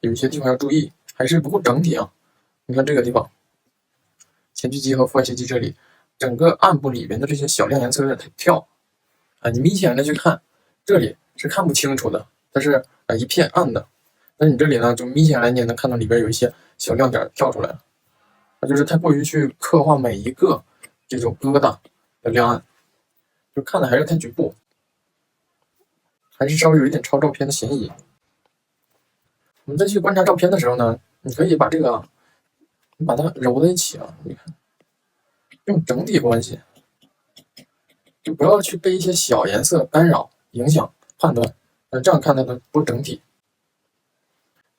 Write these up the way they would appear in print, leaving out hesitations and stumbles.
有一些地方要注意，还是不够整体啊。你看这个地方，前锯肌和腹外斜肌这里，整个暗部里边的这些小亮颜色有点太跳啊，你明显的去看，这里是看不清楚的，它是一片暗的。那你这里呢，就明显来你也能看到里边有一些小亮点跳出来了，那就是太过于去刻画每一个这种疙瘩的亮暗，就看的还是太局部，还是稍微有一点抄照片的嫌疑。我们再去观察照片的时候呢，你可以把这个，你把它揉在一起啊，你看，用整体关系，就不要去被一些小颜色干扰影响判断，这样看它的不整体。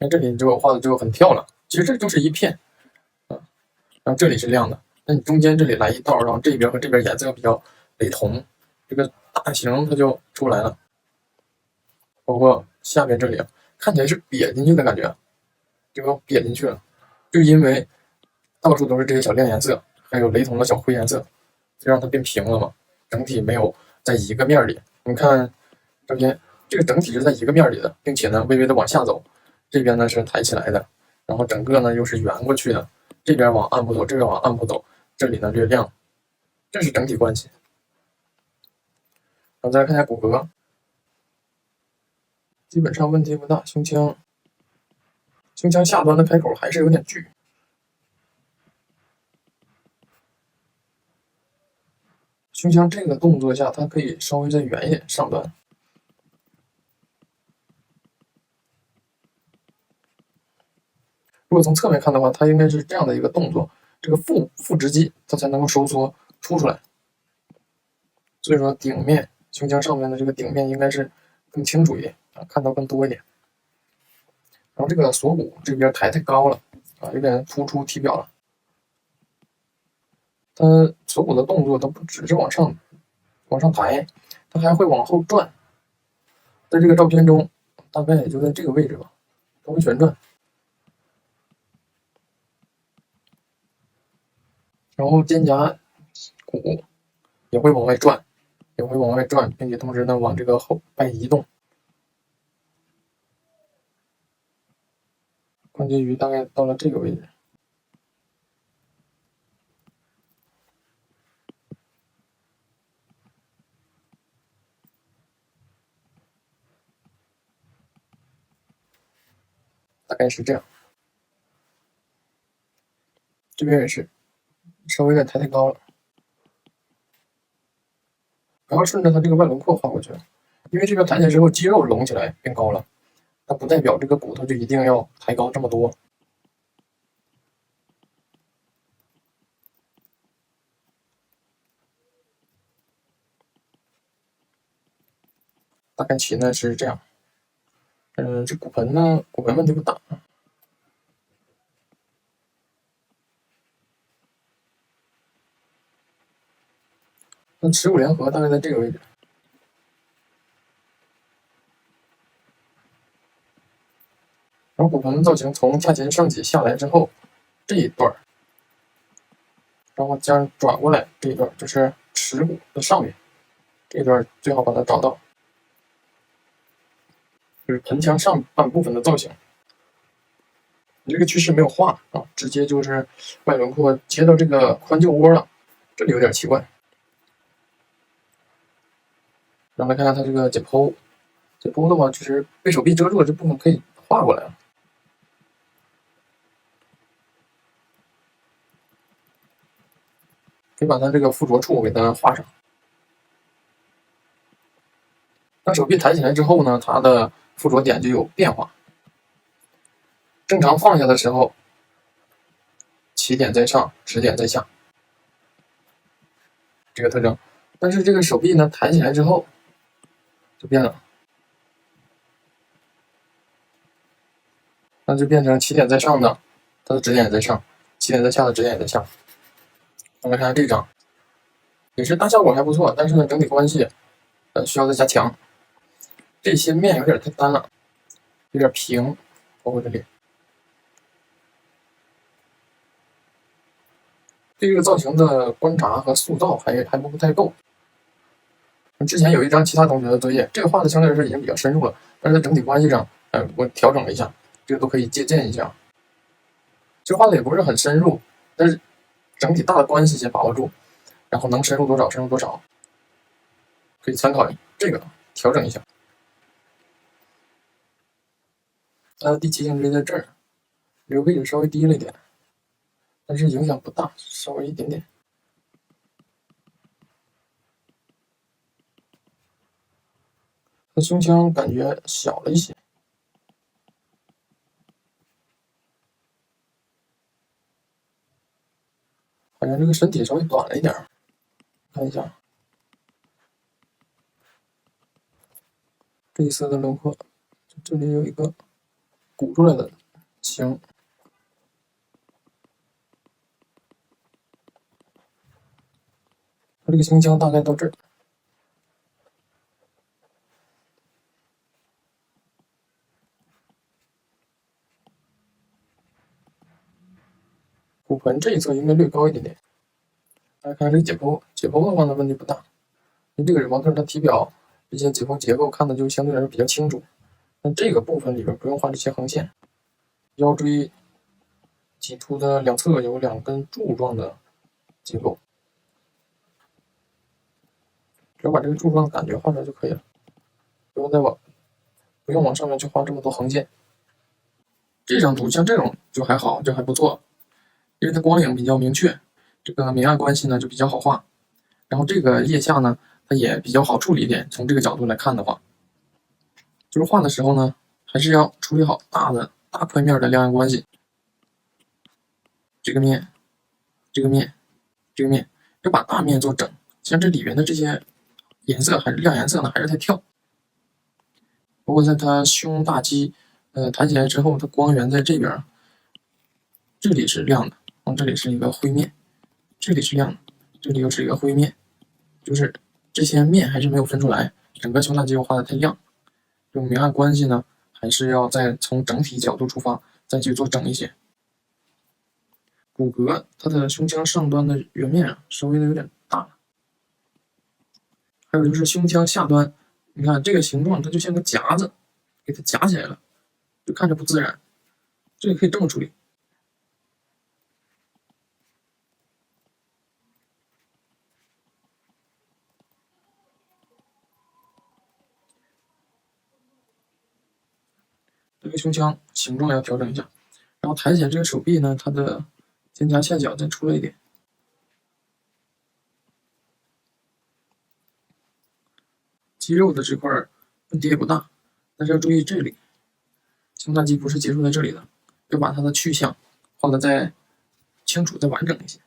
那这里你就画的就很跳了，其实这就是一片啊，然后这里是亮的，那你中间这里来一道，然后这边和这边颜色比较雷同，这个大型它就出来了。包括下边这里看起来是瘪进去的感觉，这个瘪进去了，就因为到处都是这些小亮颜色，还有雷同的小灰颜色，就让它变平了嘛，整体没有在一个面里。你看这边这个整体是在一个面里的，并且呢微微的往下走，这边呢是抬起来的，然后整个呢又是圆过去的，这边往暗部走，这边往暗部走，这里呢略亮，这是整体关系。然后再来看一下骨骼，基本上问题不大，胸腔下端的开口还是有点巨，胸腔这个动作下，它可以稍微再圆一点上端。如果从侧面看的话，它应该是这样的一个动作，这个腹直肌它才能够收缩出来。所以说顶面胸腔上面的这个顶面应该是更清楚一点啊，看到更多一点。然后这个锁骨这边抬太高了啊，有点突出体表了。它锁骨的动作它不只是往上抬，它还会往后转。在这个照片中，大概也就在这个位置吧，稍微旋转。然后肩胛骨也会往外转，并且同时呢往这个后背移动。关节鱼大概到了这个位置，大概是这样。这边也是稍微有点抬太高了，不要顺着它这个外轮廓画过去，因为这边抬起来之后肌肉隆起来变高了，它不代表这个骨头就一定要抬高这么多。大概其呢是这样。这骨盆呢，骨盆问题不大。那耻骨联合大概在这个位置。然后骨盆造型从髂前上棘下来之后，这一段，然后加上转过来这一段，就是耻骨的上面这一段，最好把它找到，就是盆腔上半部分的造型。你这个趋势没有画啊，直接就是外轮廓切到这个髋臼窝了，这里有点奇怪。然后来看看它这个解剖，解剖的话，就是被手臂遮住的这部分可以画过来了。可以把它这个附着处给它画上。当手臂抬起来之后呢，它的附着点就有变化。正常放下的时候，起点在上，止点在下，这个特征。但是这个手臂呢抬起来之后就变了，那就变成起点在上的，它的止点也在上；起点在下的止点也在下。我们来看看这张，也是大效果还不错，但是呢整体关系需要再加强。这些面有点太单了，有点平，包括这里。对这个造型的观察和塑造还不太够。之前有一张其他同学的作业，这个画的相对来说已经比较深入了，但是在整体关系上，我调整了一下，这个都可以借鉴一下。其实画的也不是很深入，但是整体大的关系先把握住，然后能深入多少深入多少，可以参考这个调整一下。第7行之在这儿，这个位置稍微低了一点，但是影响不大，稍微一点点。它胸腔感觉小了一些，好像这个身体稍微短了一点。看一下这一色的轮廓，这里有一个鼓出来的形，它这个胸腔大概到这儿。骨盆这一侧应该略高一点点。大家看这个解剖的话呢，问题不大。因为这个人模特他体表这些解剖结构看的就相对来说比较清楚，那这个部分里边不用画这些横线。腰椎棘突的两侧有2根柱状的结构，只要把这个柱状感觉画出来就可以了，不用往上面去画这么多横线。这张图像这种就还好，就还不错，因为它光影比较明确，这个明暗关系呢就比较好画。然后这个腋下呢，它也比较好处理一点。从这个角度来看的话，就是画的时候呢，还是要处理好大块面的亮暗关系。这个面，这个面，这个面，要把大面做整。像这里面的这些颜色还是亮颜色呢，还是太跳。包括在它胸大肌，抬起来之后，它光源在这边，这里是亮的，这里是一个灰面，这里是亮的，这里又是一个灰面，就是这些面还是没有分出来，整个胸大肌又画的太亮。这种明暗关系呢，还是要再从整体角度出发，再去做整一些。骨骼，它的胸腔上端的圆面稍微的有点大，还有就是胸腔下端，你看这个形状，它就像个夹子，给它夹起来了，就看着不自然。这个可以这么处理。这个胸腔形状要调整一下，然后抬起来这个手臂呢，它的肩胛下角再出来一点。肌肉的这块问题也不大，但是要注意这里，胸大肌不是结束在这里的，要把它的去向画的再清楚、再完整一些。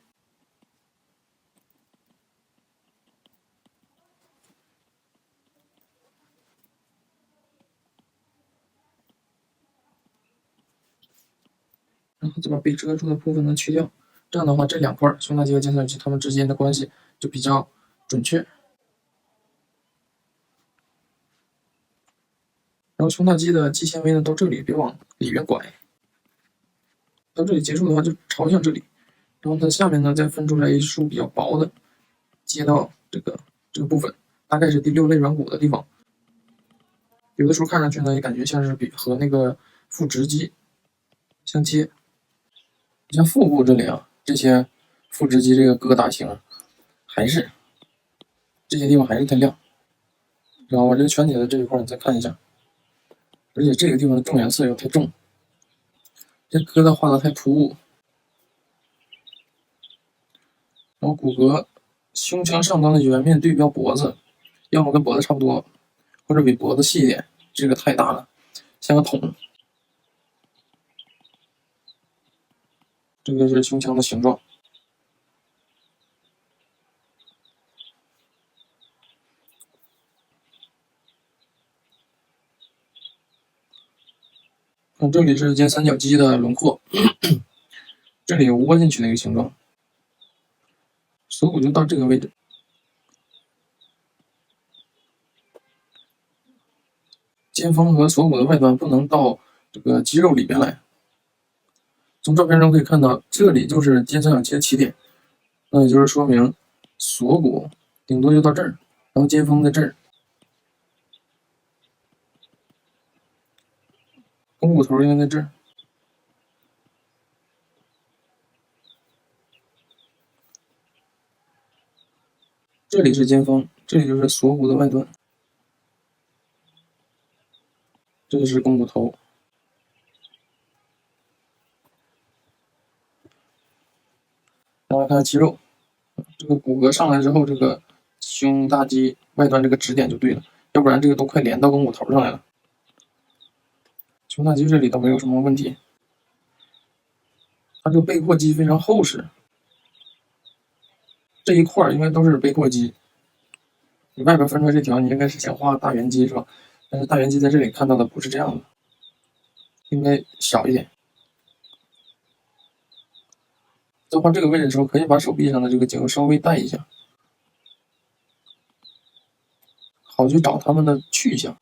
然后再把被遮住的部分呢去掉，这样的话，这2块胸大肌和肩胛肌它们之间的关系就比较准确。然后胸大肌的肌纤维呢到这里，别往里面拐，到这里结束的话就朝向这里，然后它下面呢再分出来一束比较薄的，接到这个部分，大概是第6肋软骨的地方。有的时候看上去呢也感觉像是和那个腹直肌相接。像腹部这里啊，这些腹直肌这个疙瘩形，还是这些地方还是太亮。然后我这个全体的这一块你再看一下，而且这个地方的重颜色又太重，这疙瘩画的太突兀。然后骨骼胸腔上端的圆面对标脖子，要么跟脖子差不多，或者比脖子细一点，这个太大了，像个桶。这个是胸腔的形状。这里是肩三角肌的轮廓，这里有窝进去的一个形状，锁骨就到这个位置。肩峰和锁骨的外端不能到这个肌肉里边来。从照片中可以看到，这里就是肩三角肌的起点，那也就是说明锁骨顶多就到这儿，然后肩峰在这儿。肱骨头应该在这儿，这里是肩峰，这里就是锁骨的外端，这就是肱骨头。然后看肌肉，这个骨骼上来之后，这个胸大肌外端这个指点就对了，要不然这个都快连到肱骨头上来了。胸大肌这里倒没有什么问题，它这个背阔肌非常厚实，这一块应该都是背阔肌。你外边分出来这条，你应该是想画大圆肌是吧？但是大圆肌在这里看到的不是这样的，应该小一点。在画这个位置的时候，可以把手臂上的这个颈稍微带一下，好去找它们的去向。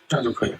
这样就可以了。